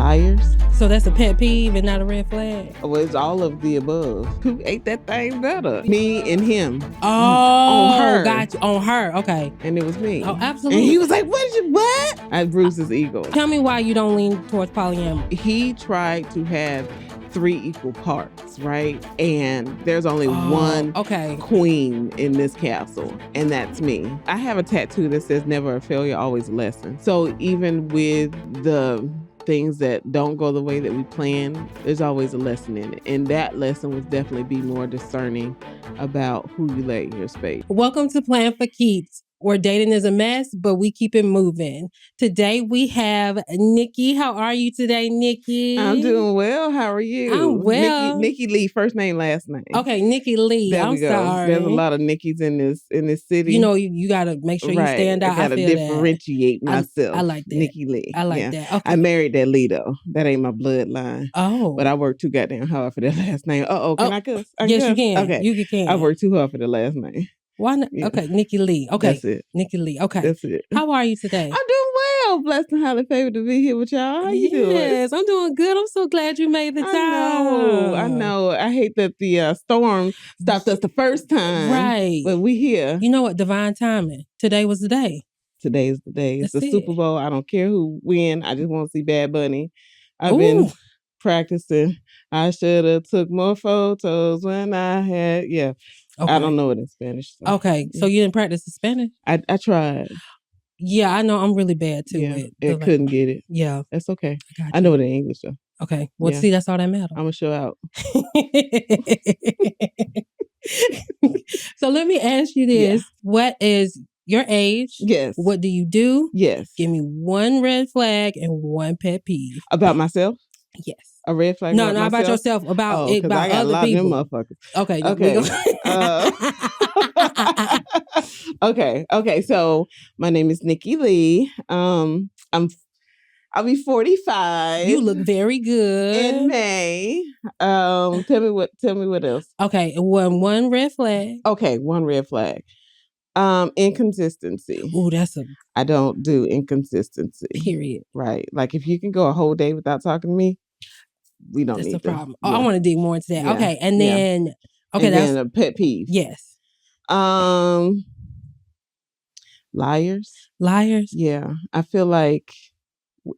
Liars. So that's a pet peeve and not a red flag? Well, it's all of the above. Who ate that thing better? Me and him. Oh, on her. Got you. On her, okay. And it was me. Oh, absolutely. And he was like, what? I bruised his ego. Tell me why you don't lean towards polyamory. He tried to have 3 equal parts, right? And there's only one queen in this castle, and that's me. I have a tattoo that says never a failure, always a lesson. So even with the things that don't go the way that we plan, there's always a lesson in it. And that lesson was definitely be more discerning about who you let in your space. Welcome to Plan for Keeps, where dating is a mess, but we keep it moving. Today we have Nikki. How are you today, Nikki? I'm doing well. How are you? I'm well. Nikki Lee, first name, last name. Okay, Nikki Lee. There I'm we go. sorry. There's a lot of Nikki's in this city. You know, you got to make sure you stand out. I gotta differentiate myself. I like that. Nikki Lee. I like that. Okay. I married that Lee though. That ain't my bloodline. Oh. But I worked too goddamn hard for that last name. Can I cuss? Yes, you can. Okay. You can. I worked too hard for the last name. Why not? Yeah. Okay, Nikki Lee. Okay. That's it. Nikki Lee. Okay. That's it. How are you today? I'm doing well. Blessed and highly favored to be here with y'all. How you doing? Yes, I'm doing good. I'm so glad you made the time. I know. I hate that the storm stopped us the first time. Right. But we here. You know what? Divine timing. Today was the day. Today is the day. It's That's the Super Bowl. I don't care who win. I just want to see Bad Bunny. I've Ooh. been practicing. I should have took more photos when I had, Okay. I don't know it in Spanish. So. Okay, so you didn't practice the Spanish? I tried. Yeah, I know. I'm really bad too. I couldn't get it. Yeah. That's okay. I know it in English though. Okay. Well, see, that's all that matters. I'm going to show out. So let me ask you this. Yeah. What is your age? Yes. What do you do? Yes. Give me one red flag and one pet peeve. About myself? Yes. A red flag? No, not about yourself. About it. About I got other a lot people. Of them motherfuckers. Okay. Okay. So my name is Nikki Lee. I'll be 45. You look very good in May. Tell me what else. Okay. One red flag. Okay. One red flag. Inconsistency. Oh, I don't do inconsistency. Period. Right. Like if you can go a whole day without talking to me, we don't need that's the problem. Yeah. I want to dig more into that. Yeah. Okay. And then that's a pet peeve. Yes. Liars. Yeah. I feel like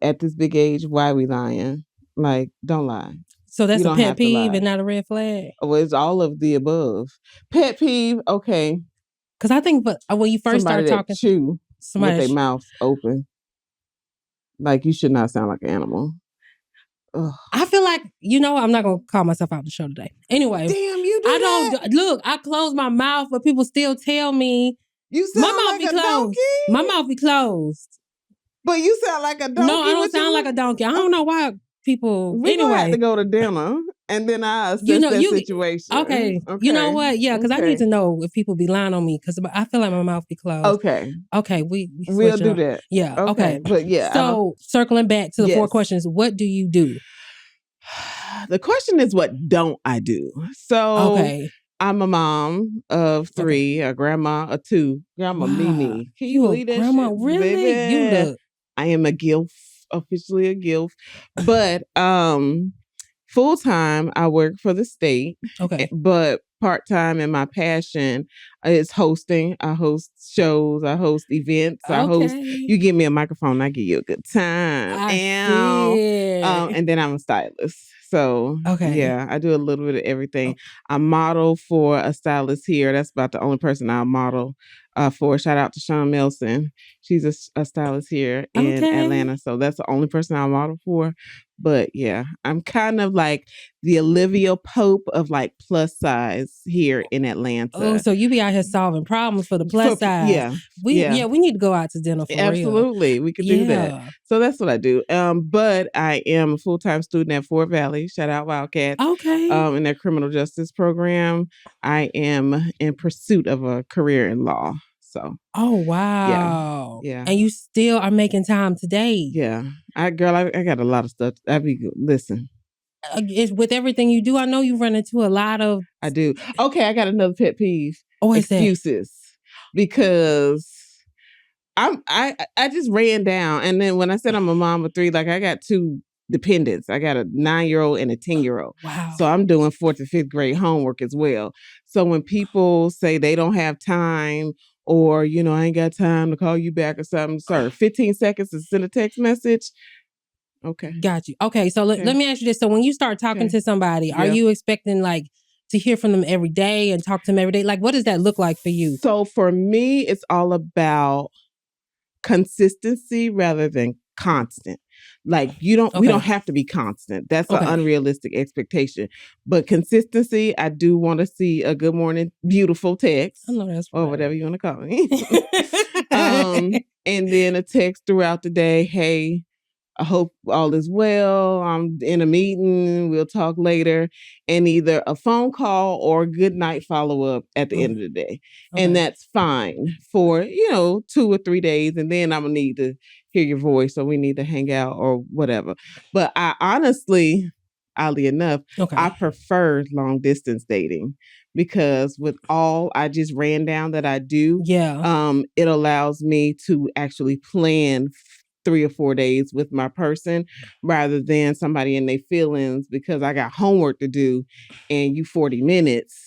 at this big age, why are we lying? Like, don't lie. So that's a pet peeve and not a red flag? Well, it's all of the above. Pet peeve, okay. Because I think when you first started talking... Chew with their mouth open. Like, you should not sound like an animal. Ugh. I feel like, I'm not going to call myself out the show today. Anyway. Damn, you do that? Look, I close my mouth, but people still tell me... You sound my mouth like be a closed. Donkey? My mouth be closed. But you sound like a donkey. No, I don't sound like a donkey. I don't know why people... We have to go to dinner, and then I assess that situation. Okay. You know what? Yeah, because I need to know if people be lying on me, because I feel like my mouth be closed. Okay. We'll do that. Yeah, okay. But yeah. So, circling back to the 4 questions, what do you do? The question is, what don't I do? So... Okay. I'm a mom of 3, a grandma of 2. Grandma Mimi. Can you believe that grandma, shit? Really? Baby? You look. I am a gilf, officially a gilf. But full-time, I work for the state. Okay. But part-time, and my passion is hosting. I host shows. I host events. Okay. You give me a microphone, I give you a good time. And then I'm a stylist. So, yeah, I do a little bit of everything. Okay. I model for a stylist here. That's about the only person I model for. Shout out to Sean Melson. She's a stylist here in Atlanta. So that's the only person I model for. But yeah, I'm kind of like the Olivia Pope of like plus size here in Atlanta. Oh, so you be out here solving problems for the plus size. Yeah. We need to go out to dinner for real. Absolutely. We could do that. So that's what I do. But I am a full-time student at Fort Valley. Shout out Wildcats. Okay. In their criminal justice program. I am in pursuit of a career in law. So. Oh, wow. Yeah. And you still are making time today. Yeah. I got a lot of stuff. Listen. With everything you do, I know you run into a lot of... I do. Okay, I got another pet peeve. Excuses. Because I just ran down. And then when I said I'm a mom of 3, like I got 2 dependents. I got a 9-year-old and a 10-year-old. Wow. So I'm doing 4th to 5th grade homework as well. So when people say they don't have time or, I ain't got time to call you back or something, sir, 15 seconds to send a text message. Okay. Got you. Okay. So let me ask you this. So when you start talking to somebody, are you expecting like to hear from them every day and talk to them every day? Like, what does that look like for you? So for me, it's all about consistency rather than constant. Like we don't have to be constant. That's an unrealistic expectation. But consistency, I do want to see a good morning, beautiful text. I know that's right. Or whatever you want to call me. And then a text throughout the day. Hey, I hope all is well. I'm in a meeting. We'll talk later. And either a phone call or a good night follow-up at the end of the day. Okay. And that's fine for, 2 or 3 days. And then I'm going to need to hear your voice or we need to hang out or whatever. But I honestly, oddly enough, I prefer long distance dating because with all I just ran down that I do, it allows me to actually plan 3 or 4 days with my person rather than somebody in their feelings because I got homework to do and you 40 minutes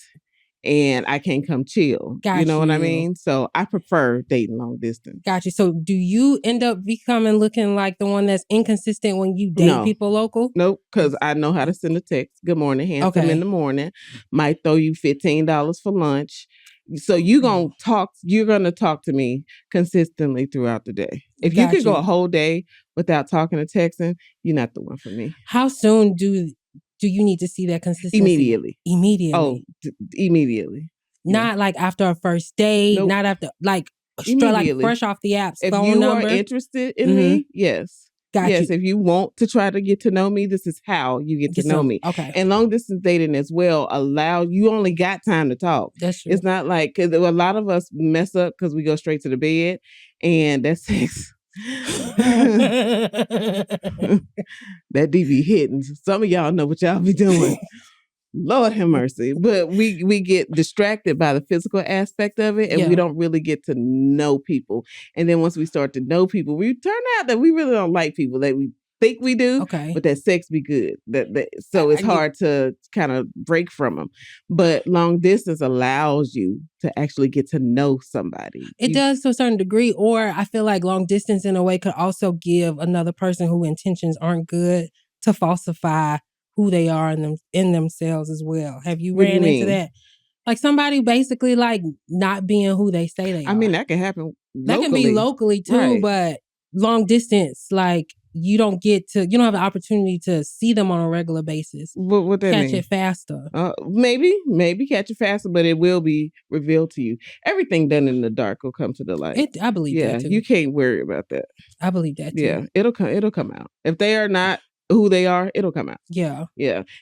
and I can't come chill. You know what I mean? So I prefer dating long distance. Got you. So do you end up becoming looking like the one that's inconsistent when you date people local? Nope. Because I know how to send a text. Good morning, handsome in the morning. Might throw you $15 for lunch. So you're going to talk to me consistently throughout the day. If you could go a whole day without talking or texting, you're not the one for me. How soon do you need to see that consistency? Immediately. Oh, immediately. Not like after a first date, not after like fresh off the apps. If phone you number. are interested in me, yes. Yes, if you want to try to get to know me, this is how you get to know me. Okay. And long distance dating as well you only got time to talk. That's true. It's not like, cause a lot of us mess up because we go straight to the bed and that's sex. That DV hitting. Some of y'all know what y'all be doing. Lord have mercy. But we get distracted by the physical aspect of it and we don't really get to know people. And then once we start to know people, we turn out that we really don't like people that we think we do, but that sex be good. So it's hard to kind of break from them. But long distance allows you to actually get to know somebody. It does to a certain degree. Or I feel like long distance in a way could also give another person whose intentions aren't good to falsify who they are in themselves as well. Have you ran into that? Like somebody basically like not being who they say they are. I mean, that can happen locally. That can be locally too, but long distance, like you don't have the opportunity to see them on a regular basis. What that catch mean? It faster. Maybe catch it faster, but it will be revealed to you. Everything done in the dark will come to the light. I believe that too. You can't worry about that. I believe that too. Yeah, it'll come out. If they are not who they are, it'll come out. Yeah.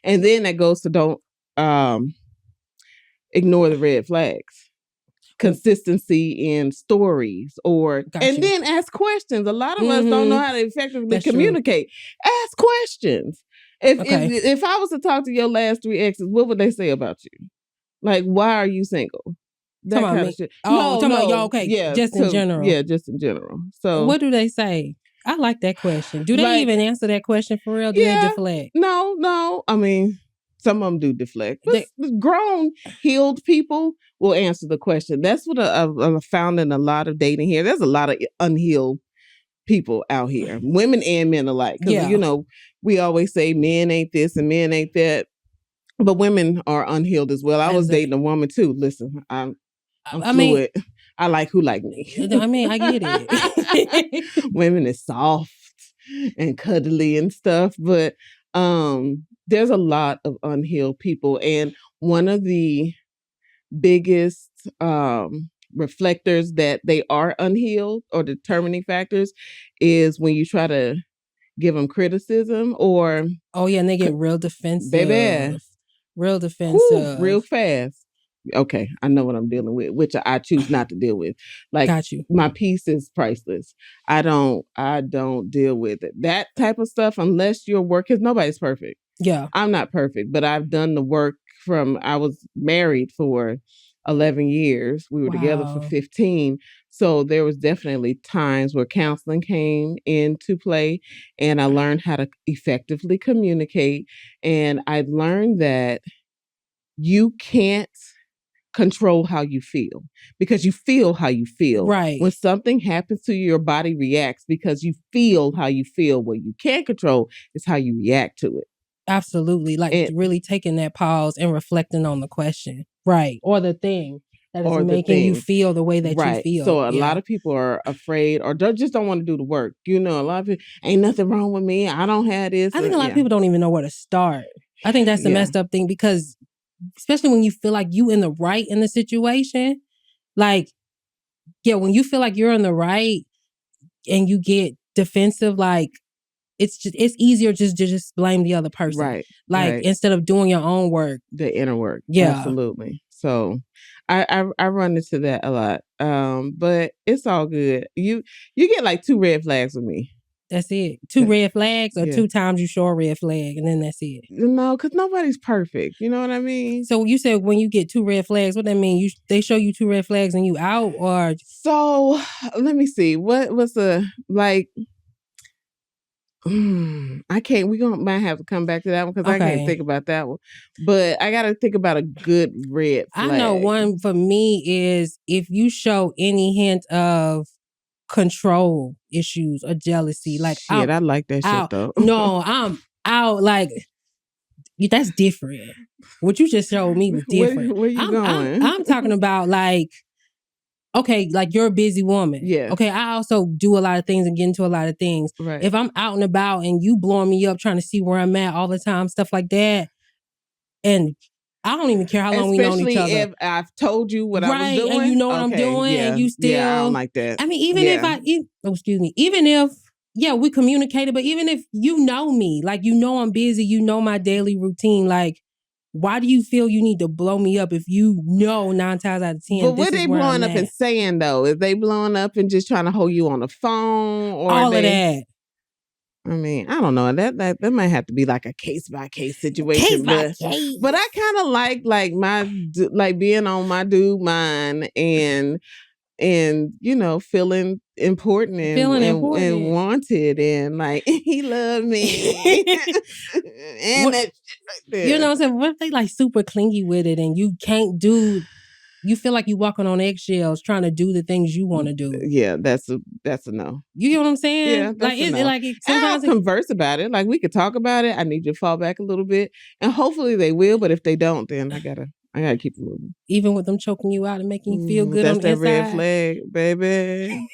And then that goes to don't ignore the red flags. Consistency in stories and then ask questions. A lot of us don't know how to effectively communicate. Ask questions. If I was to talk to your last 3 exes, what would they say about you? Like, why are you single? That kind of shit. Talking about y'all, just in general. Yeah, just in general. So what do they say? I like that question. Do they even answer that question for real? Do they deflect? No. I mean, some of them do deflect. But grown, healed people will answer the question. That's what I've found in a lot of dating here. There's a lot of unhealed people out here, women and men alike. Because, we always say men ain't this and men ain't that. But women are unhealed as well. I was dating a woman too. Listen, I'm fluid. I like who like me. I mean, I get it. Women is soft and cuddly and stuff, but there's a lot of unhealed people. And one of the biggest reflectors that they are unhealed or determining factors is when you try to give them criticism or... Oh, yeah, and they get real defensive. Baby. Real defensive. Real fast. Okay, I know what I'm dealing with, which I choose not to deal with. Like, got you. My peace is priceless. I don't deal with it. That type of stuff, unless your work, because nobody's perfect. Yeah. I'm not perfect, but I've done the work I was married for 11 years. We were together for 15. So there was definitely times where counseling came into play, and I learned how to effectively communicate. And I learned that you can't control how you feel, because you feel how you feel. Right. When something happens to you, your body reacts because you feel how you feel. What you can't control is how you react to it. Absolutely. Like really taking that pause and reflecting on the question. Right. Or the thing that is making you feel the way that you feel. So a lot of people are afraid or just don't want to do the work. You know, a lot of people, ain't nothing wrong with me. I don't have this. I think a lot of people don't even know where to start. I think that's the messed up thing, because especially when you feel like you in the right in the situation, like, when you feel like you're in the right and you get defensive, like, it's easier just to blame the other person. Right. Instead of doing your own work. The inner work. Yeah. Absolutely. So I run into that a lot. But it's all good. You get like 2 red flags with me. That's it. 2 red flags, or 2 times you show a red flag, and then that's it. No, because nobody's perfect. You know what I mean? So you said when you get 2 red flags, what that mean? They show you 2 red flags and you out, or? So let me see. What's the like? I can't. Might have to come back to that one, because I can't think about that one. But I got to think about a good red flag. I know one for me is if you show any hint of control issues or jealousy. Like, shit, I like that shit though. No, I'm out. Like, that's different. What you just showed me was different. Where you going? I'm talking about, like, okay, like, you're a busy woman. Yeah. Okay, I also do a lot of things and get into a lot of things. Right. If I'm out and about and you blowing me up trying to see where I'm at all the time, stuff like that, and I don't even care how long we know each other. Especially if I've told you what I was doing. And you know what I'm doing, and you still. Yeah, I don't like that. I mean, even if we communicated, but even if you know me, like, you know I'm busy, you know my daily routine, like, why do you feel you need to blow me up if you know 9 times out of 10? But what they blowing up and saying though? Is they blowing up and just trying to hold you on the phone, or all of that? I mean, I don't know. That might have to be like a case by case situation. But I kind of like my being on my dude mind and feeling important and wanted, and like he loved me. And that shit right there. You know what I'm saying? What if they like super clingy with it and you can't do? You feel like you walking on eggshells trying to do the things you want to do. Yeah, that's a no. You get what I'm saying? Yeah, that's a no. Sometimes I'll converse about it. Like, we could talk about it. I need you to fall back a little bit, and hopefully they will. But if they don't, then I gotta keep it moving. Even with them choking you out and making you feel good on the inside. That's that red flag, baby.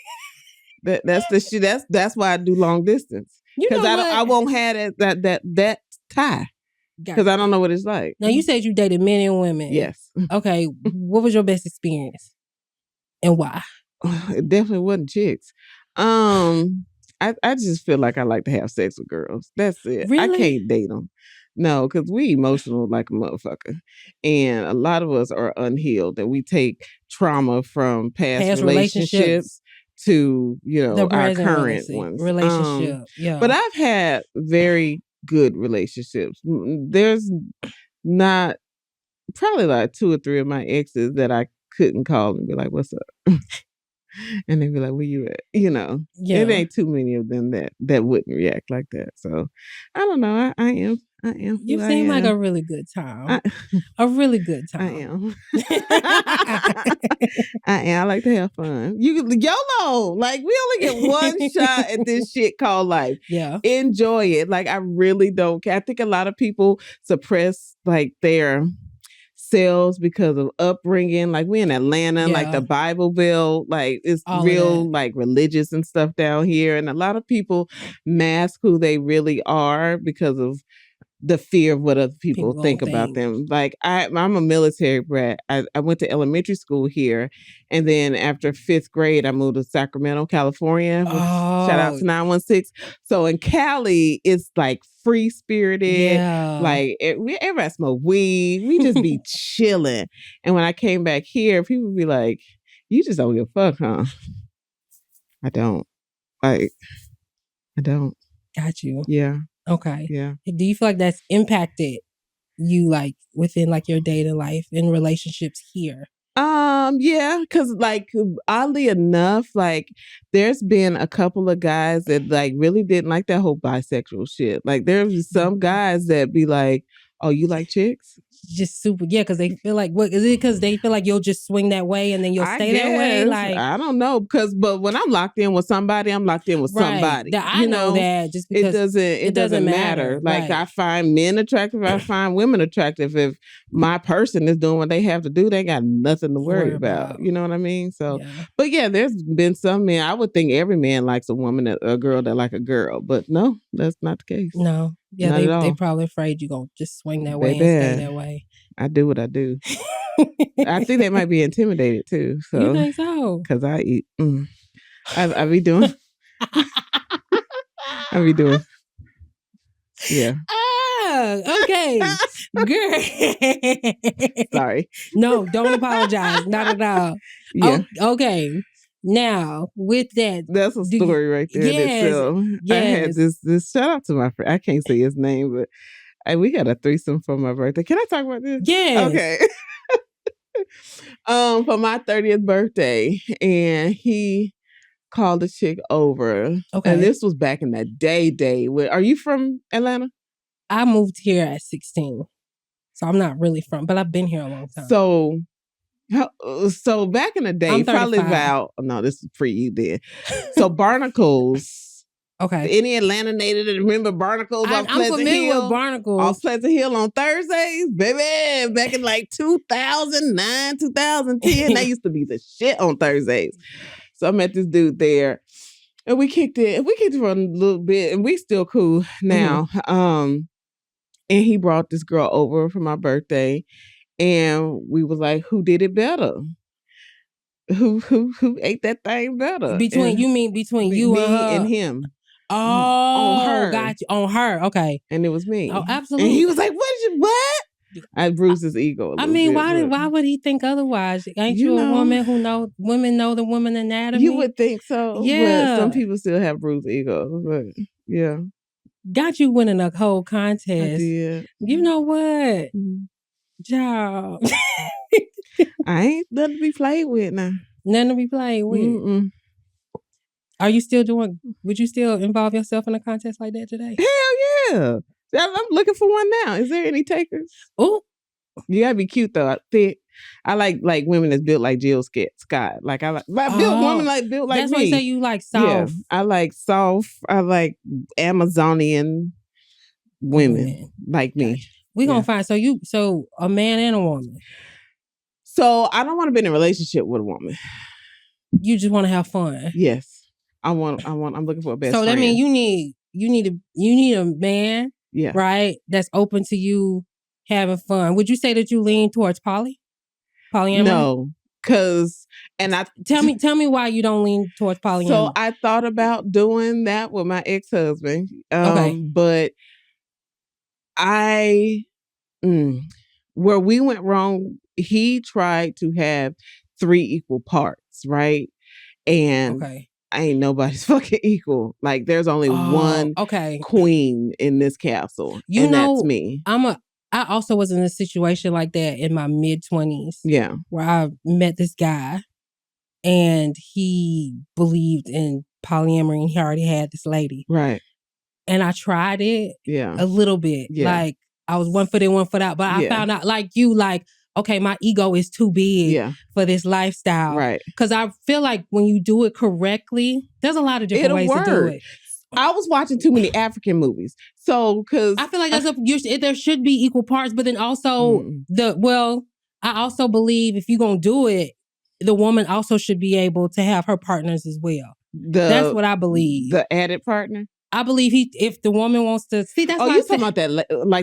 That's the shit. That's why I do long distance, because I won't have that tie. Because I don't know what it's like. Now, you said you dated men and women. Yes. Okay. What was your best experience? And why? It definitely wasn't chicks. I just feel like I like to have sex with girls. That's it. Really? I can't date them. No, because we emotional like a motherfucker. And a lot of us are unhealed. And we take trauma from past relationships to, our current ones. Relationship. Yeah. But I've had very good relationships. There's not probably like 2 or 3 of my exes that I couldn't call and be like, "What's up?" And they'd be like, "Where you at?" It ain't too many of them that wouldn't react like that. So I don't know. I am. You seem like a really good time. A really good time. I am. I am. I like to have fun. YOLO. Like, we only get one shot at this shit called life. Yeah. Enjoy it. Like, I really don't care. I think a lot of people suppress like their selves because of upbringing. Like, we in Atlanta, like the Bible Belt, like it's all real like religious and stuff down here. And a lot of people mask who they really are because of the fear of what other people think about them. Like, I'm a military brat. I went to elementary school here, and then after 5th grade, I moved to Sacramento, California. Shout out to 916. So in Cali, it's like free spirited. Yeah. Like, everybody smoke weed. We just be chilling. And when I came back here, people would be like, "You just don't give a fuck, huh?" I don't. I don't. Got you. Yeah. Okay. Yeah. Do you feel like that's impacted you, like, within like your dating life and relationships here? Yeah, because like oddly enough, like there's been a couple of guys that like really didn't like that whole bisexual shit. Like there's some guys that be like, "Oh, you like chicks?" Just super, yeah, because they feel like, what is it? Because they feel like you'll just swing that way and then you'll stay that way. Like, I don't know, but when I'm locked in with somebody, I'm locked in with somebody. I know that just because it doesn't matter. Like I find men attractive, I find women attractive. If my person is doing what they have to do, they got nothing to worry about. You know what I mean? So, but yeah, there's been some men. I would think every man likes a girl that like a girl, but no, that's not the case. No. Yeah, they probably afraid you're going to just swing that way and stay that way. I do what I do. I think they might be intimidated too. So, you think so? Because I eat. I be doing. I be doing. Yeah. Okay. Girl. Sorry. No, don't apologize. Not at all. Yeah. Okay. Now, with that, that's a story right there. I had this shout out to my friend. I can't say his name, but we had a threesome for my birthday. Can I talk about this? Yes. Okay. For my 30th birthday, and he called a chick over. Okay. And this was back in that day. Are you from Atlanta? I moved here at 16. So I'm not really from, but I've been here a long time. So back in the day, probably about, no, this is pre you then. So Barnacles. Okay. Any Atlanta native that remember Barnacles off Pleasant Hill? I'm familiar with Barnacles. Off Pleasant Hill on Thursdays? Baby, back in like 2009, 2010, that used to be the shit on Thursdays. So I met this dude there. And we kicked it for a little bit, and we still cool now. And he brought this girl over for my birthday. And we was like, who did it better? Who ate that thing better? Between you and him. Oh, on her. Got you. On her. Okay. And it was me. Oh, absolutely. And he was like, what? I bruised his ego. Why would he think otherwise? Ain't you a woman who women know the woman anatomy? You would think so. Yeah. But some people still have bruised egos. But yeah. Got you winning a whole contest. I did. You know what? Job. I ain't nothing to be played with now. Nothing to be played with. Mm-mm. Are you still would you still involve yourself in a contest like that today? Hell yeah. I'm looking for one now. Is there any takers? Oh. You gotta be cute though. Thick. I like women that's built like Jill Scott. Like I like women like built like that's me. That's why I say you like soft. Yeah, I like soft. I like Amazonian women like me. We're gonna find so a man and a woman. So I don't want to be in a relationship with a woman. You just want to have fun. Yes. I'm looking for a best friend. So that means you need a man, right? That's open to you having fun. Would you say that you lean towards polyamory? No, tell me why you don't lean towards polyamory. So I thought about doing that with my ex-husband. But where we went wrong, he tried to have 3 equal parts, right? And I ain't nobody's fucking equal. Like there's only one queen in this castle. That's me. I also was in a situation like that in my mid-20s. Yeah. Where I met this guy and he believed in polyamory and he already had this lady. Right. And I tried it a little bit. Yeah. Like I was one foot in, one foot out. But I found out okay, my ego is too big for this lifestyle. Right. Because I feel like when you do it correctly, there's a lot of different ways to do it. I was watching too many African movies. So, because I feel like there should be equal parts, but then also I also believe if you're going to do it, the woman also should be able to have her partners as well. That's what I believe. The added partner? I believe if the woman wants to see, that's you're talking about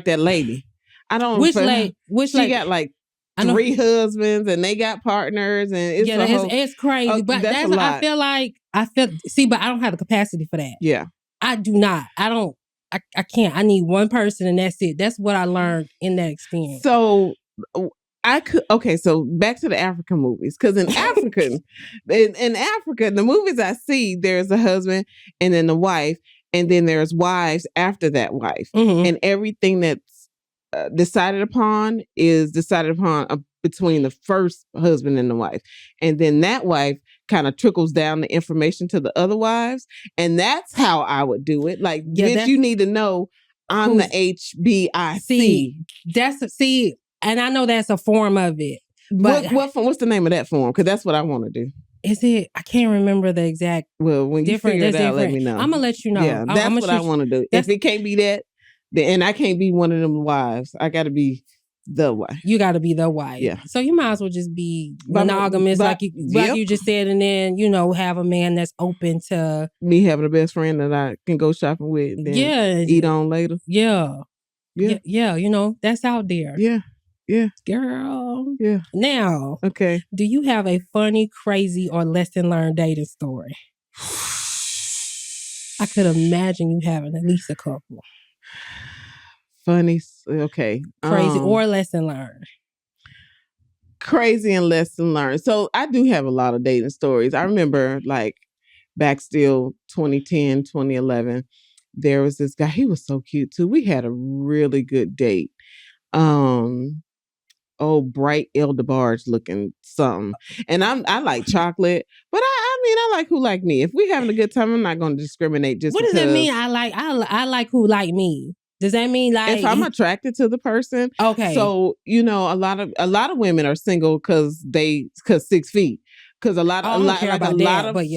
that lady. I don't know. Which she got like 3 husbands and they got partners and it's crazy. But that's I feel but I don't have the capacity for that. Yeah. I do not. I can't. I need one person and that's it. That's what I learned in that experience. So so back to the African movies. Because in Africa, the movies I see, there's a husband and then the wife, and then there's wives after that wife. Mm-hmm. And everything that's decided upon is decided upon between the first husband and the wife. And then that wife kind of trickles down the information to the other wives. And that's how I would do it. Like, bitch, you need to know I'm the HBIC. And I know that's a form of it. But what's the name of that form? Because that's what I want to do. Is it? I can't remember the exact. Well, when you figure it out, let me know. I'm gonna let you know. Yeah, that's what I want to do. If it can't be that, and I can't be one of them wives, I got to be the wife. You got to be the wife. Yeah. So you might as well just be monogamous, like you just said, and then have a man that's open to me having a best friend that I can go shopping with, and then eat on later. Yeah. That's out there. Yeah. Yeah. Girl. Yeah. Now, okay. Do you have a funny, crazy, or lesson learned dating story? I could imagine you having at least a couple. Funny. Okay. Crazy or lesson learned. Crazy and lesson learned. So I do have a lot of dating stories. I remember like back still 2010, 2011, there was this guy. He was so cute too. We had a really good date. Bright elderbarge looking something. And I like chocolate, but I like who like me. If we having a good time, I'm not going to discriminate just because. What does it mean? I like who like me. Does that mean like if I'm attracted to the person? Okay. So a lot of women are single because 6 feet. Because a lot of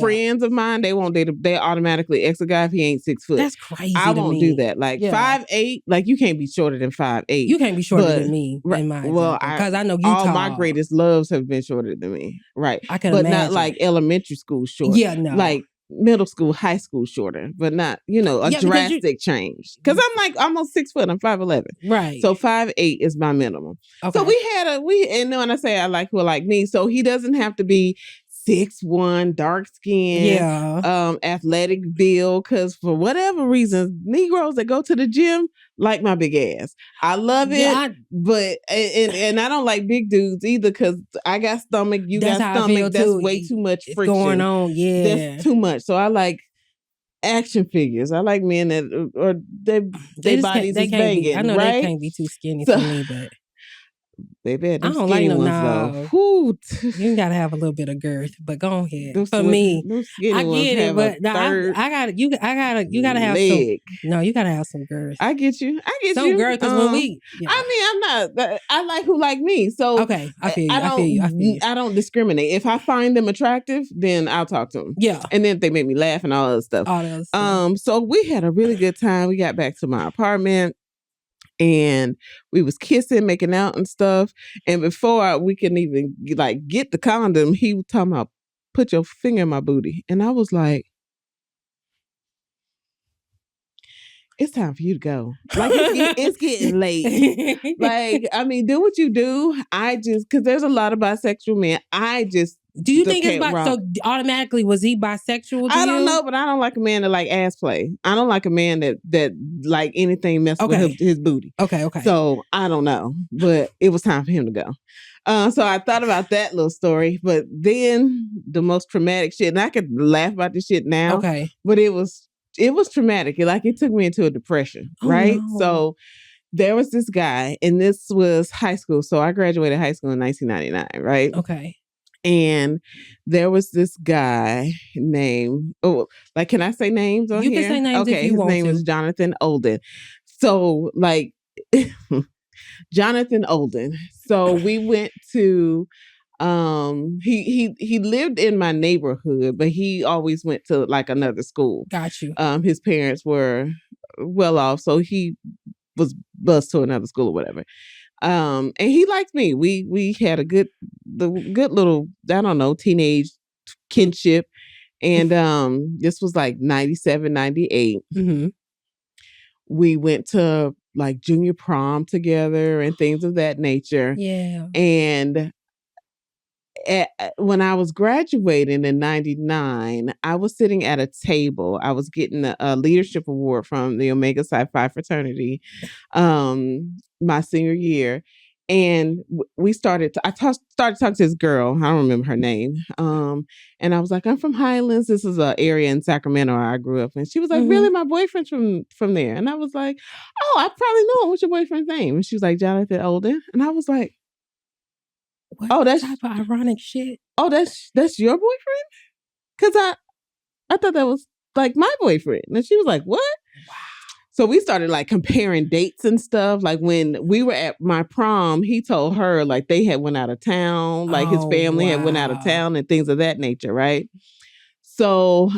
friends of mine, they won't date. They automatically ex a guy if he ain't 6 foot. That's crazy. I won't do that. Like 5'8", like you can't be shorter than 5'8". You can't be shorter than me. In my because I know you. All tall. My greatest loves have been shorter than me. Right. I can imagine. Not like elementary school short. Yeah, no. Like middle school, high school shorter, but not drastic change. Because I'm like almost 6 foot. I'm 5'11". Right. So 5'8" is my minimum. Okay. So and when I say I like who like me, so he doesn't have to be 6'1", dark skin, athletic build. Because for whatever reason, Negroes that go to the gym like my big ass. I love it, but and I don't like big dudes either because I got stomach, you got stomach. That's way too much friction going on. Yeah, that's too much. So I like action figures. I like men that or they bodies is banging. I know right? They can't be too skinny for me, but. Baby, I don't like no ones, though. You gotta have a little bit of girth, but go ahead. For me, I get it, but you gotta have some. No, you gotta have some girth. I get you. Some girth because when we. Yeah. I mean, I'm not. I like who like me. So okay, I feel you. I don't discriminate. If I find them attractive, then I'll talk to them. Yeah, and then if they make me laugh and all other stuff. So we had a really good time. We got back to my apartment. And we was kissing, making out and stuff. And before we can even get the condom, he was talking about, put your finger in my booty. And I was like, it's time for you to go. Like, it's getting late. Like, I mean, do what you do. Because there's a lot of bisexual men. Do you think it's so automatically was he bisexual to I don't know, but I don't like a man that like ass play. I don't like a man that like anything mess with his booty. Okay. So I don't know, but it was time for him to go. So I thought about that little story, but then the most traumatic shit, and I could laugh about this shit now. Okay. But it was traumatic. It took me into a depression, right? No. So there was this guy, and this was high school. So I graduated high school in 1999, right? Okay. And there was this guy named, can I say names on here? You can say names if you want to. His name was Jonathan Olden. So Jonathan Olden. So we went to, he lived in my neighborhood, but he always went to another school. Got you. His parents were well off, so he was bused to another school or whatever. And he liked me. We had a good little, I don't know, teenage kinship. And this was 97, 98. Mm-hmm. We went to junior prom together and things of that nature. Yeah. And when I was graduating in 99, I was sitting at a table. I was getting a leadership award from the Omega Psi Phi fraternity my senior year. And we started talking to this girl. I don't remember her name. And I was like, I'm from Highlands. This is an area in Sacramento where I grew up. And she was like, mm-hmm. Really? My boyfriend's from there. And I was like, oh, I probably know him. What's your boyfriend's name? And she was like, Jonathan Olden. And I was like, What type of ironic shit? Oh, that's your boyfriend? Because I thought that was like my boyfriend. And she was like, what? Wow. So we started like comparing dates and stuff. Like when we were at my prom, he told her like they had went out of town, like his family had went out of town and things of that nature, right? So,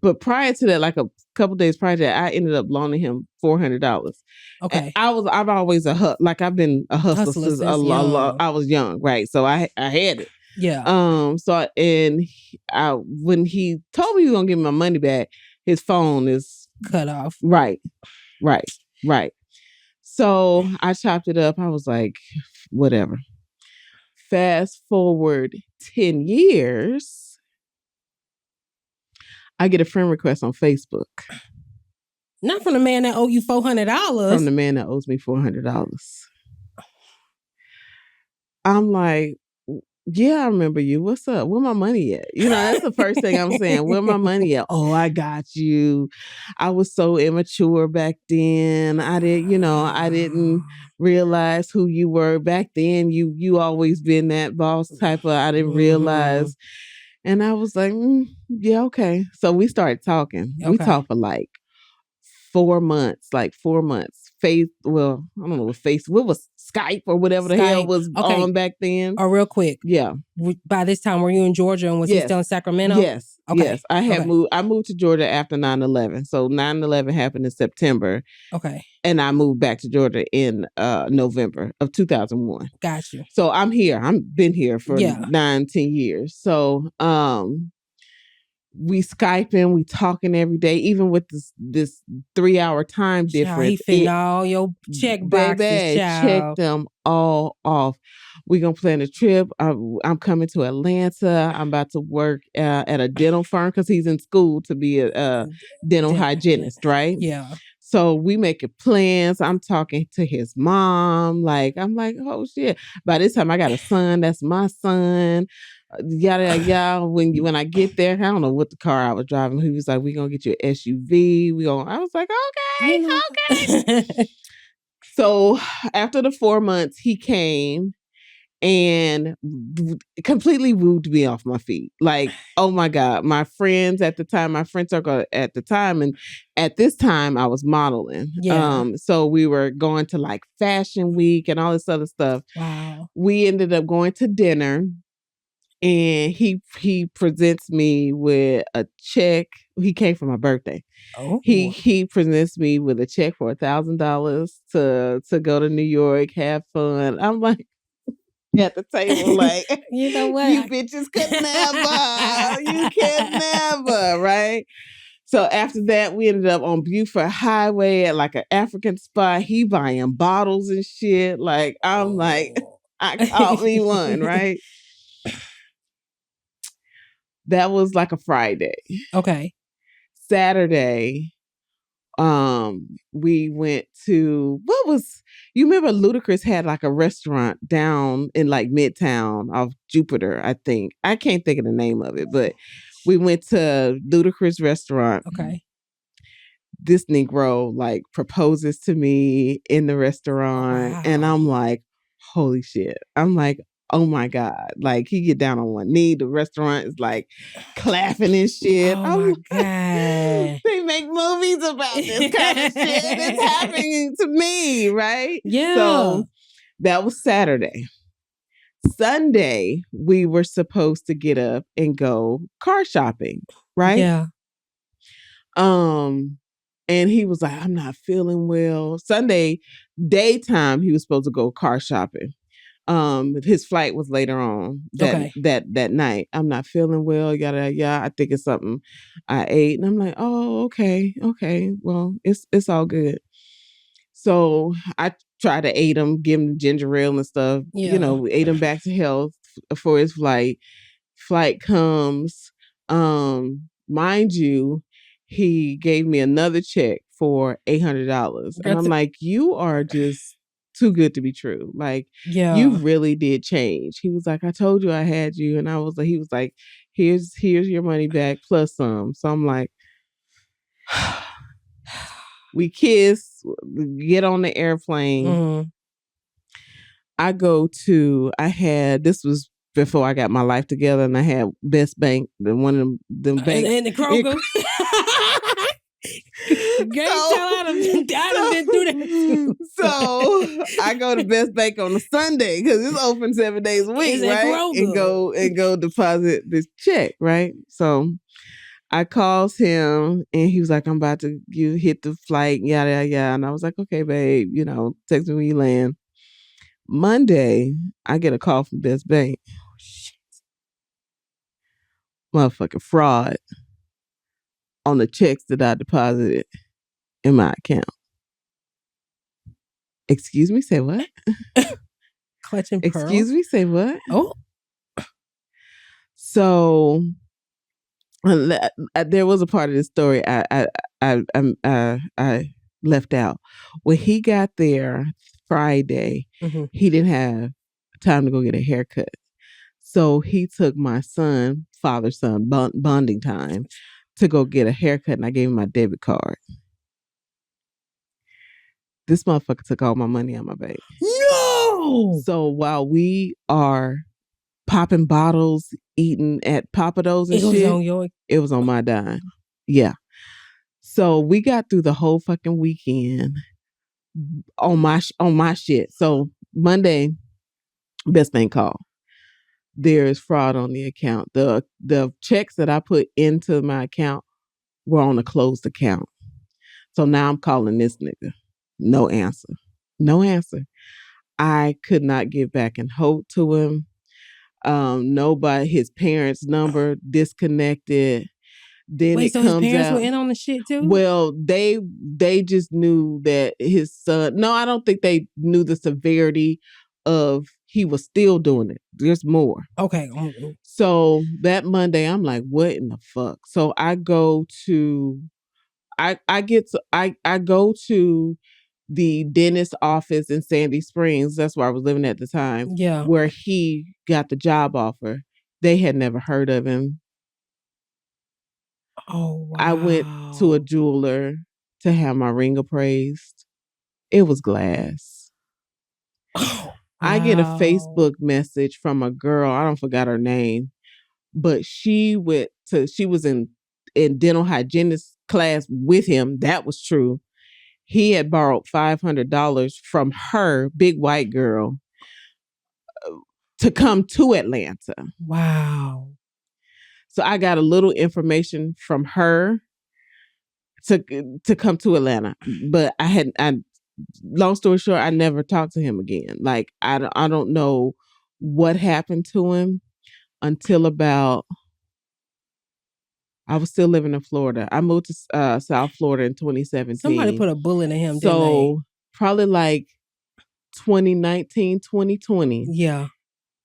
but prior to that, like a couple days prior to that, I ended up loaning him $400. Okay. I've always I've been a hustler since I was young, right? So I had it. Yeah. So when he told me he was gonna give me my money back, his phone is cut off. Right. So I chopped it up. I was like, whatever. Fast forward 10 years, I get a friend request on Facebook. Not from the man that owe you $400. From the man that owes me $400. I'm like, yeah, I remember you. What's up? Where my money at? You know, that's the first thing I'm saying. Where my money at? Oh, I got you. I was so immature back then. I didn't realize who you were back then. You always been that boss type of. I didn't realize. And I was like, yeah, okay. So we started talking. Okay. We talked for like 4 months, what was Skype or whatever the hell was on back then. Oh, real quick. Yeah. By this time, were you in Georgia and was he still in Sacramento? Yes. Okay. Yes. I moved to Georgia after 9/11. So 9/11 happened in September. Okay. And I moved back to Georgia in November of 2001. Got you. So I'm here. I've been here for 9-10 years. So we Skyping, we talking every day, even with this 3-hour time difference. He fitting all your check boxes, baby, check them all off. We're going to plan a trip. I'm coming to Atlanta. I'm about to work at a dental firm because he's in school to be a dental hygienist, right? Yeah. So we making plans. I'm talking to his mom. I'm like, oh shit. By this time I got a son. That's my son. Yada yada. When I get there, I don't know what the car I was driving. He was like, "We gonna get you an SUV. I was like, okay. So after the 4 months, he came and completely wooed me off my feet. Like, oh my God, my friend circle at the time, and at this time I was modeling. Yeah. So we were going to like Fashion Week and all this other stuff. Wow. We ended up going to dinner. And he presents me with a check. He came for my birthday. Oh. He presents me with a check for $1,000 to go to New York, have fun. I'm like at the table, like, you know what? You bitches could never. You can never, right? So after that, we ended up on Buford Highway at like an African spot. He buying bottles and shit. Like I'm like, I caught me one, right? That was like a Friday. Okay. Saturday, we went to, you remember Ludacris had like a restaurant down in like Midtown off Jupiter, I think. I can't think of the name of it, but we went to Ludacris restaurant. Okay. This Negro like proposes to me in the restaurant. Wow. And I'm like, holy shit. I'm like, oh my God. Like he get down on one knee. The restaurant is like clapping and shit. Oh my God. They make movies about this kind of shit. It's happening to me, right? Yeah. So that was Saturday. Sunday, we were supposed to get up and go car shopping, right? Yeah. And he was like, I'm not feeling well. Sunday, daytime, he was supposed to go car shopping. His flight was later on that night. I'm not feeling well, yada yada. I think it's something I ate. And I'm like, oh, okay. Well, it's all good. So I tried to aid him, give him ginger ale and stuff. Yeah. You know, aid him back to health for his flight. Flight comes. Mind you, he gave me another check for $800. And I'm like, you are just too good to be true. Like, you really did change. He was like, I told you I had you. And he was like, here's your money back plus some. So I'm like, we kiss, get on the airplane. this was before I got my life together, and I had Best Bank, one of them banks. And the Kroger. Great, I done been through that too. So I go to Best Bank on a Sunday because it's open 7 days a week, right? And go deposit this check, right? So I calls him and he was like, I'm about to hit the flight, yada, yada, yada. And I was like, okay, babe, text me when you land. Monday, I get a call from Best Bank. Oh, shit. Motherfucking fraud on the checks that I deposited in my account. Excuse me, say what? Clutching pearls. Excuse me, say what? Oh. So there was a part of the story I left out. When he got there Friday, he didn't have time to go get a haircut. So he took my son, father-son bonding time, to go get a haircut, and I gave him my debit card. This motherfucker took all my money out of my bank. No! So while we are popping bottles, eating at Papados and shit, it was on my dime. Yeah. So we got through the whole fucking weekend on my shit. So Monday, Best Bank call. There is fraud on the account. The checks that I put into my account were on a closed account. So now I'm calling this nigga. No answer. I could not get back and hold to him. Nobody, his parents' number disconnected. Then it comes out. His parents were in on the shit too? Well, they just knew that his son. No, I don't think they knew the severity of he was still doing it. There's more. Okay. So that Monday, I'm like, what in the fuck? So I go to, I go to the dentist office in Sandy Springs. That's where I was living at the time. Yeah. Where he got the job offer. They had never heard of him. Oh, wow. I went to a jeweler to have my ring appraised. It was glass. Oh, wow. I get a Facebook message from a girl. I don't forgot her name, but she was in dental hygienist class with him. That was true. He had borrowed $500 from her, big white girl, to come to Atlanta. Wow. So I got a little information from her to come to Atlanta. But long story short, I never talked to him again. Like, I don't know what happened to him until about, I was still living in Florida. I moved to South Florida in 2017. Somebody put a bullet in him, so didn't they? Probably like 2019, 2020. Yeah.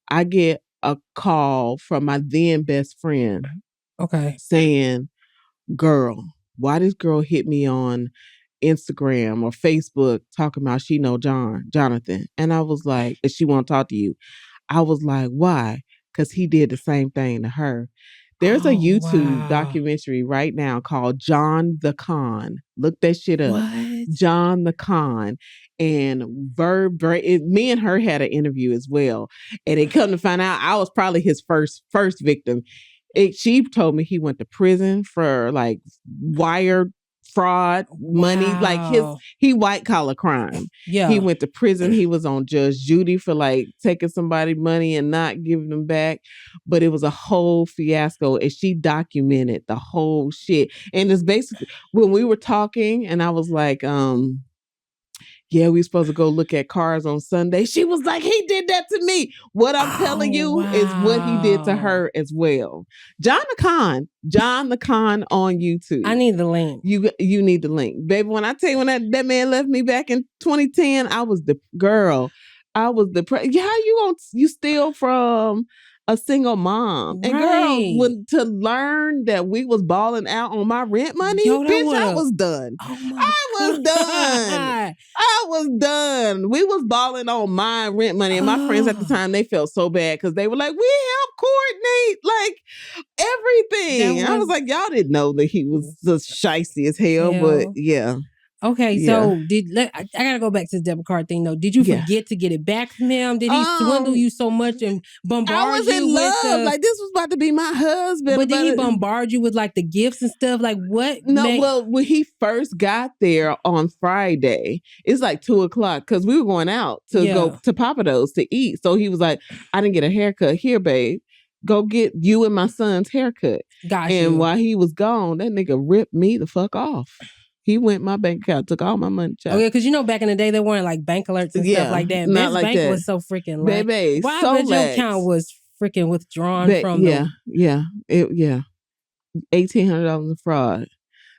I get a call from my then best friend. Okay. Saying, girl, why this girl hit me on Instagram or Facebook talking about she know Jonathan. And I was like, and she want to talk to you. I was like, why? Because he did the same thing to her. There's a YouTube documentary right now called John the Con. Look that shit up. What? John the Con. And me and her had an interview as well. And it come to find out I was probably his first victim. She told me he went to prison for like wire fraud, money, like he white collar crime. Yeah. He went to prison. He was on Judge Judy for like taking somebody money and not giving them back. But it was a whole fiasco, and she documented the whole shit. And it's basically when we were talking and I was like, yeah, we supposed to go look at cars on Sunday. She was like, he did that to me. What I'm telling you is what he did to her as well. John the Con on YouTube. I need the link. You need the link. Baby, when I tell you, when that man left me back in 2010, I was depressed. Yeah, you steal from a single mom. And girl, to learn that we was balling out on my rent money, bitch, I was done. I was done. We was balling on my rent money. And my friends at the time, they felt so bad because they were like, we helped coordinate like everything. I was like, y'all didn't know that he was just shicey as hell, but yeah. Okay, Yeah. so I gotta go back to the debit card thing though. Did you forget to get it back from him? Did he swindle you so much and bombard you with love. Like this was about to be my husband. But did he bombard you with like the gifts and stuff? Like what? No, well, when he first got there on Friday, it's like 2:00 because we were going out to go to Papados to eat. So he was like, I didn't get a haircut. Here, babe. Go get you and my son's haircut. And while he was gone, that nigga ripped me the fuck off. He went in my bank account, took all my money. Child. Oh yeah, because back in the day they weren't like bank alerts and stuff like that. Not like bank that. was so freaking like, baby. Why So your account was freaking withdrawn from them? $1,800 in fraud.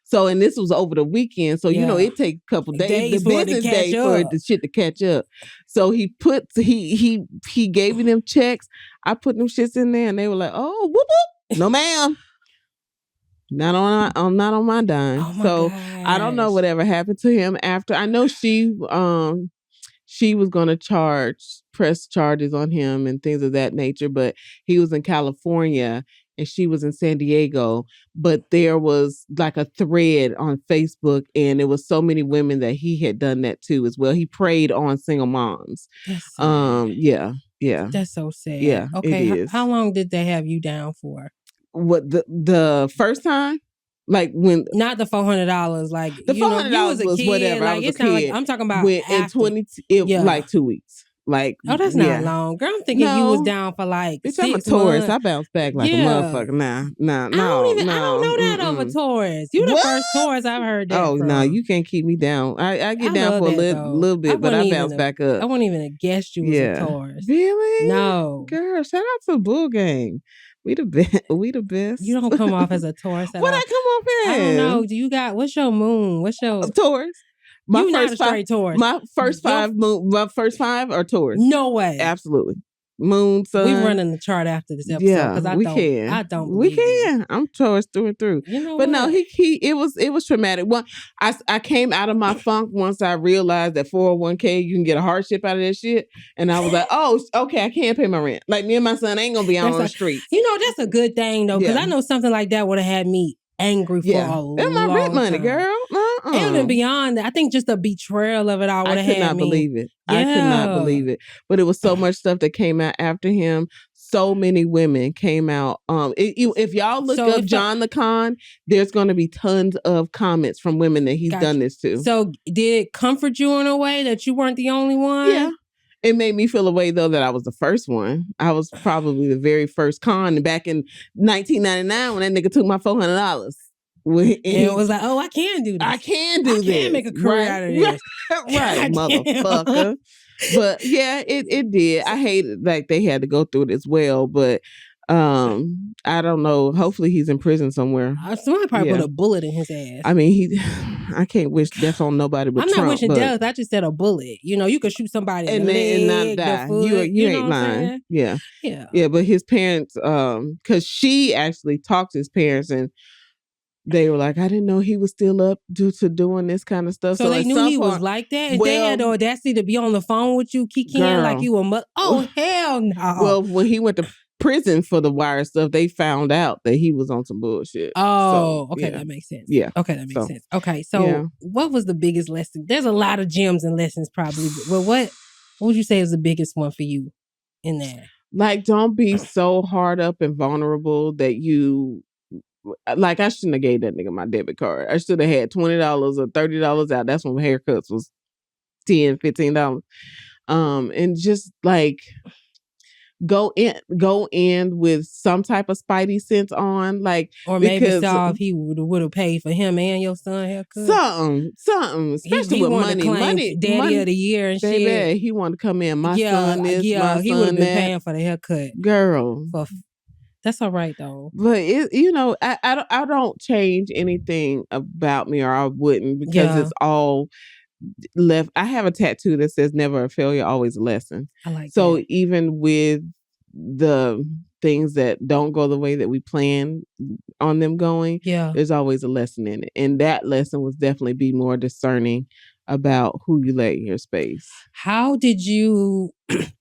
So, and this was over the weekend. So, it takes a couple days the business day for the shit to catch up. So he gave me them checks. I put them shits in there and they were like, oh, whoop, whoop. No, ma'am. Not on my dime. Oh my so gosh. I don't know whatever happened to him after. I know she was going to press charges on him and things of that nature, but he was in California and she was in San Diego. But there was like a thread on Facebook and it was so many women that he had done that too as well. He preyed on single moms. That's sad. Yeah. That's so sad. Yeah. Okay. It is. How long did they have you down for? What the first time? Like when not the $400, like the $400 was kid, whatever. I was a kid. Like, I'm talking about like 2 weeks. Like that's not long, girl. I'm thinking you was down for like. Bitch, I'm a tourist. I bounce back like a motherfucker. Nah. I don't know that of a tourist. You the first tourist I've heard that. Oh no, you can't keep me down. I get down for a little bit, but I bounce back up. I wouldn't even have guessed you was a tourist. Really? No, girl. Shout out to Bull Gang. We the best. We the best. You don't come off as a Taurus. What I come off as? I don't know. Do you got? What's your moon? What's your Taurus? You not a straight Taurus. My first five are Taurus. No way. Absolutely. Moon, sun. We're running the chart after this episode. Yeah, I don't. We can. I'm Taurus through and through. You know but what? no, it was traumatic. One, I came out of my funk once I realized that 401k you can get a hardship out of that shit, and I was like, oh, okay, I can't pay my rent. Like me and my son ain't gonna be out on the street. That's a good thing though, because I know something like that would have had me angry for a long time. That's my rent money, girl. And beyond that, I think just the betrayal of it all would have had me. I could not believe it. I could not believe it. But it was so much stuff that came out after him. So many women came out. If y'all look up John the Con, there's going to be tons of comments from women that he's done this to. So did it comfort you in a way that you weren't the only one? Yeah. It made me feel a way, though, that I was the first one. I was probably the very first con back in 1999 when that nigga took my $400. And it was like, oh, I can do this. I can do this. I can make a career out of this. Right, motherfucker. But yeah, it did. I hated like they had to go through it as well. But I don't know. Hopefully he's in prison somewhere. Somebody probably put a bullet in his ass. I mean, I can't wish death on nobody but Trump. I'm not wishing death. I just said a bullet. You could shoot somebody in the leg, and not die. The foot, you ain't lying. Yeah. But his parents, because she actually talked to his parents and they were like, I didn't know he was still up due to doing this kind of stuff. So they knew he was like that? And they had the audacity to be on the phone with you, kikiing like you a oh, hell no. Well, when he went to prison for the wire stuff, they found out that he was on some bullshit. Oh, okay. That makes sense. Yeah. Okay, that makes sense. Okay, so what was the biggest lesson? There's a lot of gems and lessons probably. Well, what would you say is the biggest one for you in that? Like, don't be so hard up and vulnerable that you... Like, I shouldn't have gave that nigga my debit card. I should have had $20 or $30 out. That's when haircuts was $10, $15. And just like go in with some type of spidey sense on, like, or maybe saw if he would have paid for him and your son haircut. Something, especially with money, daddy of the year and baby, shit. He wanted to come in. My son this, my he son would have been that. paying for the haircut, girl. That's all right though. But I don't change anything about me, or I wouldn't, because it's all left. I have a tattoo that says never a failure, always a lesson. I like so that. Even with the things that don't go the way that we plan on them going, there's always a lesson in it. And that lesson was definitely be more discerning about who you let in your space. How did you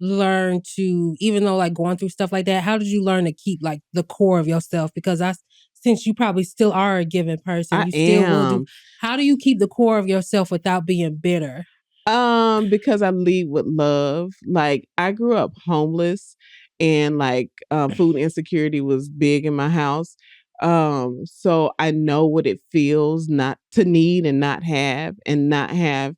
learn to, even though like going through stuff like that, how did you learn to keep like the core of yourself? Because I since you probably still are a giving person, I you still will am. do. How do you keep the core of yourself without being bitter? Because I lead with love. Like I grew up homeless and like food insecurity was big in my house. So I know what it feels not to need and not have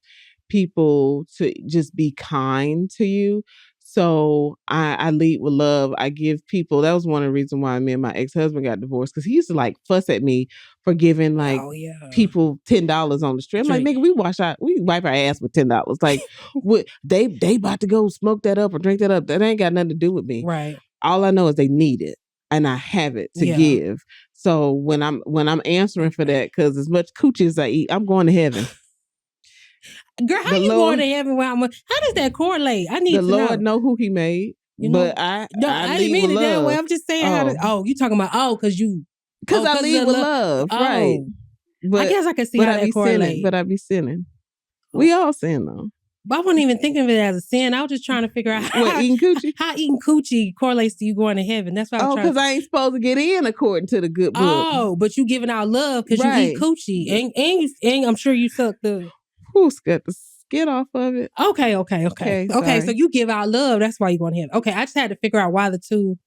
people to just be kind to you. So I lead with love. I give people, that was one of the reasons why me and my ex-husband got divorced, because he used to like fuss at me for giving like people $10 on the street. I'm like, nigga, we wipe our ass with $10. Like they about to go smoke that up or drink that up. That ain't got nothing to do with me. Right. All I know is they need it and I have it to give. So when I'm answering for that, because as much coochie as I eat, I'm going to heaven. Girl, how you going to heaven? How does that correlate? I need to know. The Lord know who he made. You know? But I didn't mean it that way. I'm just saying you talking about because I lead with love, right? But I guess I can see how that correlates. But I be sinning. We all sin though. But I wasn't even thinking of it as a sin. I was just trying to figure out how eating coochie correlates to you going to heaven. That's why I was trying. Because I ain't supposed to get in according to the good book. Oh, but you giving out love because you eat coochie, and I'm sure you suck the. Who's got the skin off of it? Okay. So you give out love. That's why you're going to heaven. Okay, I just had to figure out why the two.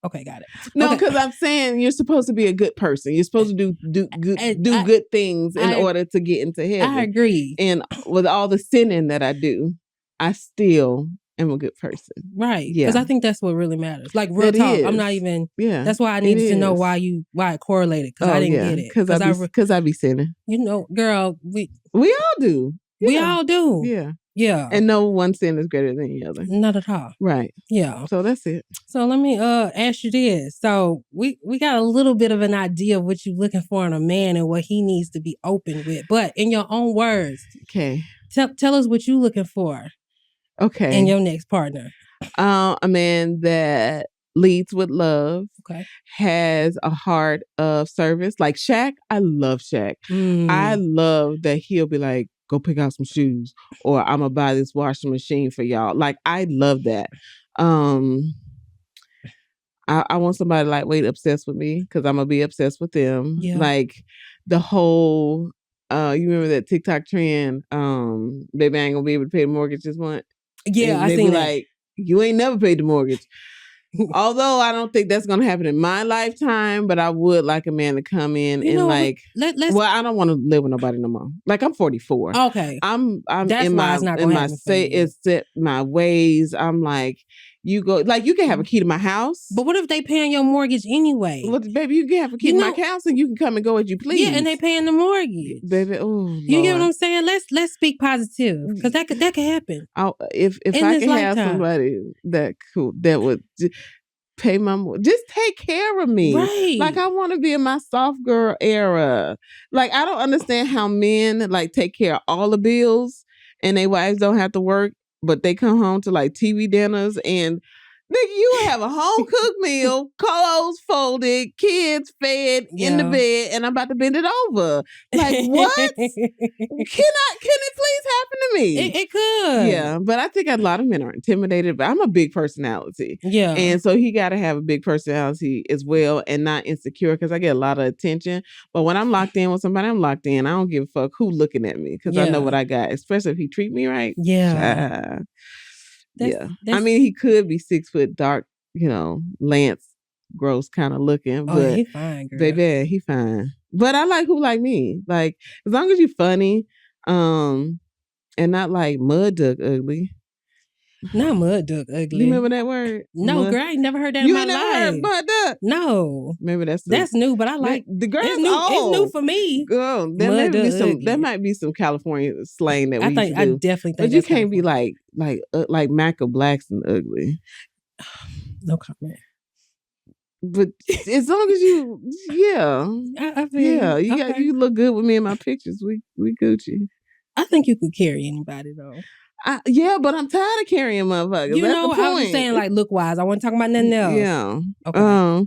Okay, got it. No, because I'm saying you're supposed to be a good person. You're supposed to do good things in order to get into heaven. I agree. And with all the sinning that I do, I still am a good person. Right. Yeah. Because I think that's what really matters. Like real talk. I'm not even. Yeah. That's why I needed to know why it correlated. Because I didn't get it. Because I be sinning. You know, girl, we all do. Yeah. We all do. Yeah. Yeah. And no one sin is greater than the other. Not at all. Right. Yeah. So that's it. So let me ask you this. So we got a little bit of an idea of what you're looking for in a man and what he needs to be open with. But in your own words, okay. Tell us what you're looking for. Okay. In your next partner. A man that leads with love. Okay. Has a heart of service. Like Shaq, I love Shaq. I love that he'll be like, go pick out some shoes, or I'm gonna buy this washing machine for y'all. Like, I love that. I want somebody lightweight obsessed with me, because I'm gonna be obsessed with them. Yeah. Like the whole you remember that TikTok trend, baby, I ain't gonna be able to pay the mortgage this month. Yeah, I think like, you ain't never paid the mortgage. Although I don't think that's going to happen in my lifetime, but I would like a man to come in and like, well, I don't want to live with nobody no more. Like, I'm 44. Okay. I'm that's in my it's set my ways. I'm like, you go, like, you can have a key to my house. But what if they paying your mortgage anyway? Well, baby, you can have a key to my house and you can come and go as you please. Yeah, and they paying the mortgage. Baby, oh, you get what I'm saying? Let's speak positive, because that could happen. If I could have somebody that would pay my just take care of me. Right. Like, I want to be in my soft girl era. Like, I don't understand how men like take care of all the bills and their wives don't have to work, but they come home to like TV dinners and nigga, you have a home cooked meal, clothes folded, kids fed in the bed, and I'm about to bend it over. Like, what? Can it please happen to me? It could. Yeah, but I think a lot of men are intimidated, but I'm a big personality. Yeah. And so he got to have a big personality as well and not insecure, because I get a lot of attention. But when I'm locked in with somebody, I'm locked in. I don't give a fuck who looking at me, because I know what I got, especially if he treat me right. Yeah. I mean, he could be 6 foot, dark, Lance Gross kind of looking, but he fine, girl. Baby, he fine. But I like who like me. Like, as long as you funny, and not like mud duck ugly. Not mud duck ugly. You remember that word? No, girl, I ain't never heard that in my life. You never heard mud duck? No. Maybe that's new, but I like the girl. It's new for me. Girl, that might be some California slang that we used to do. I definitely think. But you can't be like Michael Blackson ugly. No comment. But as long as you, you look good with me in my pictures. We Gucci. I think you could carry anybody though. But I'm tired of carrying motherfuckers. That's the point. I was just saying, like, look wise. I wasn't talking about nothing else. Yeah. Okay.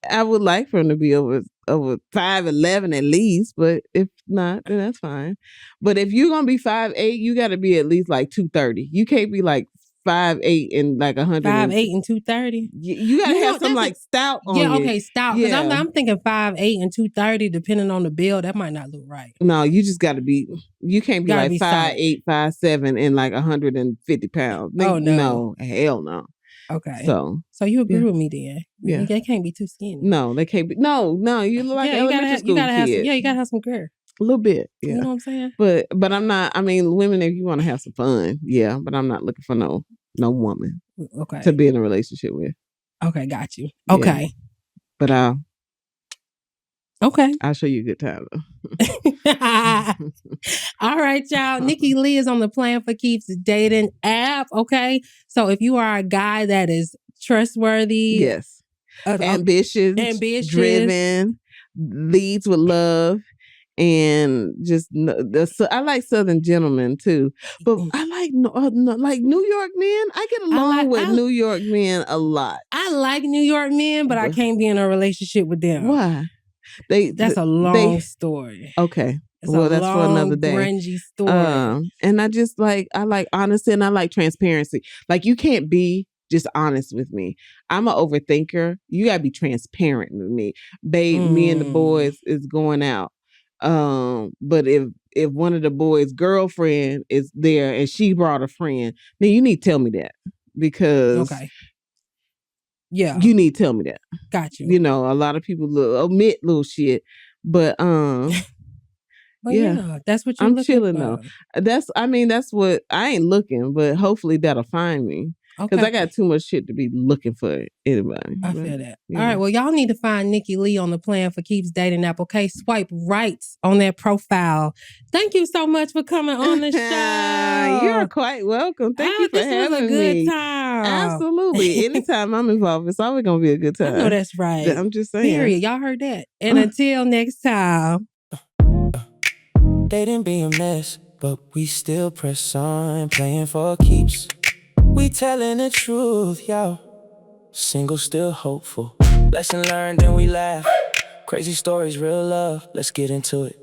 I would like for him to be over 5'11" at least, but if not, then that's fine. But if you're gonna be 5'8", you got to be at least like 230. You can't be like 5'8" and like 100. 5'8" and 230. You gotta have some like stout on you. Yeah, okay, stout. Because I'm thinking 5'8" and 230, depending on the build, that might not look right. No, you just gotta be. You can't be like 5'8", 5'7", and like 150 pounds. Oh no, no, hell no. Okay, so you agree with me then? Yeah, they can't be too skinny. No, they can't be. No, you look like elementary school kid. You gotta have some girth. A little bit, yeah. You know what I'm saying? But I'm not. I mean, women, if you want to have some fun, yeah. But I'm not looking for no woman. Okay. To be in a relationship with. Okay, got you. Okay. Yeah. But okay. I'll show you a good time though. All right, y'all. Nikki Lee is on the Plan for Keeps dating app. Okay. So if you are a guy that is trustworthy. Yes. Ambitious. Driven. Leads with love. And just I like Southern gentlemen too, but I like New York men. I get along with New York men a lot. I like New York men, but I can't be in a relationship with them. Why? That's a long story. Okay, that's for another day. Grungy story. And I like honesty and I like transparency. Like you can't be just honest with me. I'm an overthinker. You gotta be transparent with me, babe. Me and the boys is going out. But if one of the boys' girlfriend is there and she brought a friend, then you need to tell me that because you need to tell me that. Got you. You know, a lot of people omit little shit, but yeah, that's what you're I'm chilling though. That's what I ain't looking, but hopefully that'll find me. Because I got too much shit to be looking for anybody. I feel that. Yeah. All right. Well, y'all need to find Nikki Lee on the Plan for Keeps dating app. Okay. Swipe right on that profile. Thank you so much for coming on the show. You're quite welcome. Thank you for having me. This was a good time. Absolutely. Anytime I'm involved, it's always going to be a good time. I know that's right. I'm just saying. Period. Y'all heard that. And until next time. Dating be a mess, but we still press on, playing for keeps. We telling the truth, yo. Single, still hopeful. Lesson learned, then we laugh. Crazy stories, real love. Let's get into it.